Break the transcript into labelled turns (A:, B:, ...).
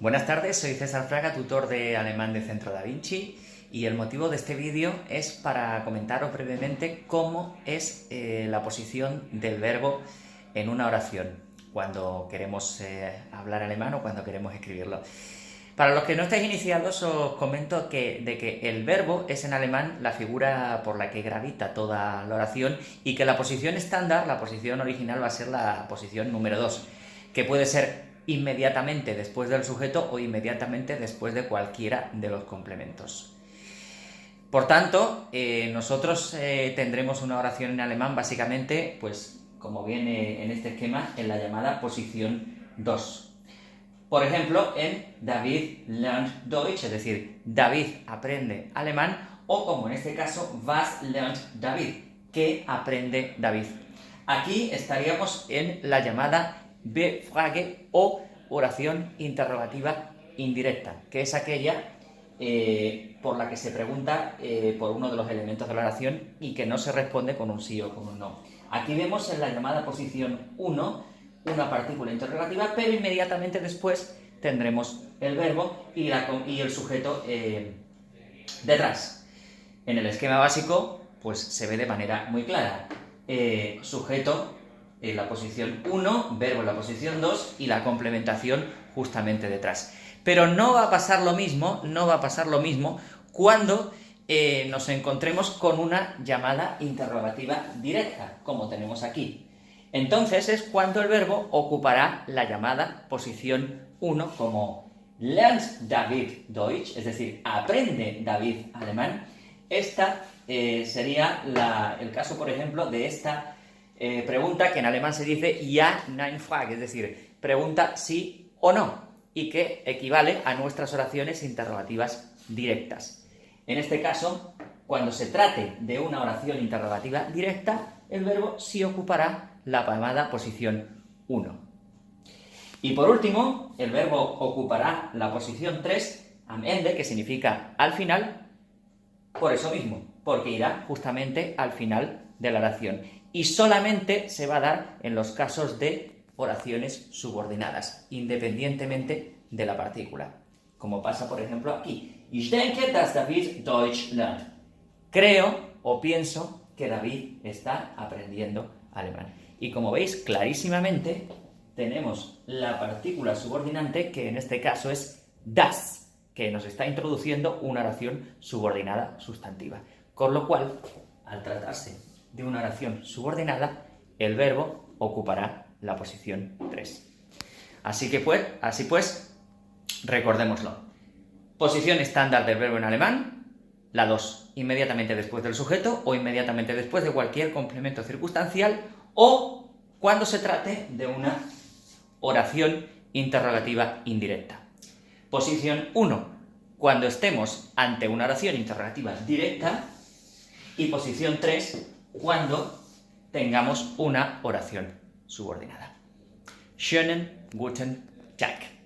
A: Buenas tardes, soy César Fraga, tutor de alemán de Centro Da Vinci, y el motivo de este vídeo es para comentaros brevemente cómo es la posición del verbo en una oración, cuando queremos hablar alemán o cuando queremos escribirlo. Para los que no estáis iniciados, os comento que el verbo es en alemán la figura por la que gravita toda la oración y que la posición estándar, la posición original, va a ser la posición número 2, que puede ser inmediatamente después del sujeto o inmediatamente después de cualquiera de los complementos. Por tanto, nosotros tendremos una oración en alemán básicamente, pues como viene en este esquema, en la llamada posición 2. Por ejemplo, en David lernt Deutsch, es decir, David aprende alemán, o como en este caso, was lernt David, ¿qué aprende David? Aquí estaríamos en la llamada Befrage o oración interrogativa indirecta, que es aquella por la que se pregunta por uno de los elementos de la oración y que no se responde con un sí o con un no. Aquí vemos en la llamada posición 1 una partícula interrogativa, pero inmediatamente después tendremos el verbo y el sujeto detrás. En el esquema básico, pues se ve de manera muy clara. Sujeto en la posición 1, verbo en la posición 2 y la complementación justamente detrás. Pero no va a pasar lo mismo, cuando nos encontremos con una llamada interrogativa directa, como tenemos aquí. Entonces es cuando el verbo ocupará la llamada posición 1 como lernt David Deutsch, es decir, aprende David alemán. Esta sería el caso, por ejemplo, de esta pregunta que en alemán se dice Ja, Nein, Frage, es decir, pregunta sí o no, y que equivale a nuestras oraciones interrogativas directas. En este caso, cuando se trate de una oración interrogativa directa, el verbo sí ocupará la llamada posición 1. Y por último, el verbo ocupará la posición 3, am Ende, que significa al final, por eso mismo, porque irá justamente al final de la oración. Y solamente se va a dar en los casos de oraciones subordinadas, independientemente de la partícula. Como pasa, por ejemplo, aquí. Ich denke, dass David Deutsch lernt. Creo o pienso que David está aprendiendo alemán. Y como veis clarísimamente, tenemos la partícula subordinante, que en este caso es das, que nos está introduciendo una oración subordinada sustantiva. Con lo cual, al tratarse de una oración subordinada, el verbo ocupará la posición 3. Así pues, recordémoslo. Posición estándar del verbo en alemán, la 2, inmediatamente después del sujeto o inmediatamente después de cualquier complemento circunstancial, o cuando se trate de una oración interrogativa indirecta. Posición 1, cuando estemos ante una oración interrogativa directa, y posición 3, cuando tengamos una oración subordinada. Schönen guten Tag.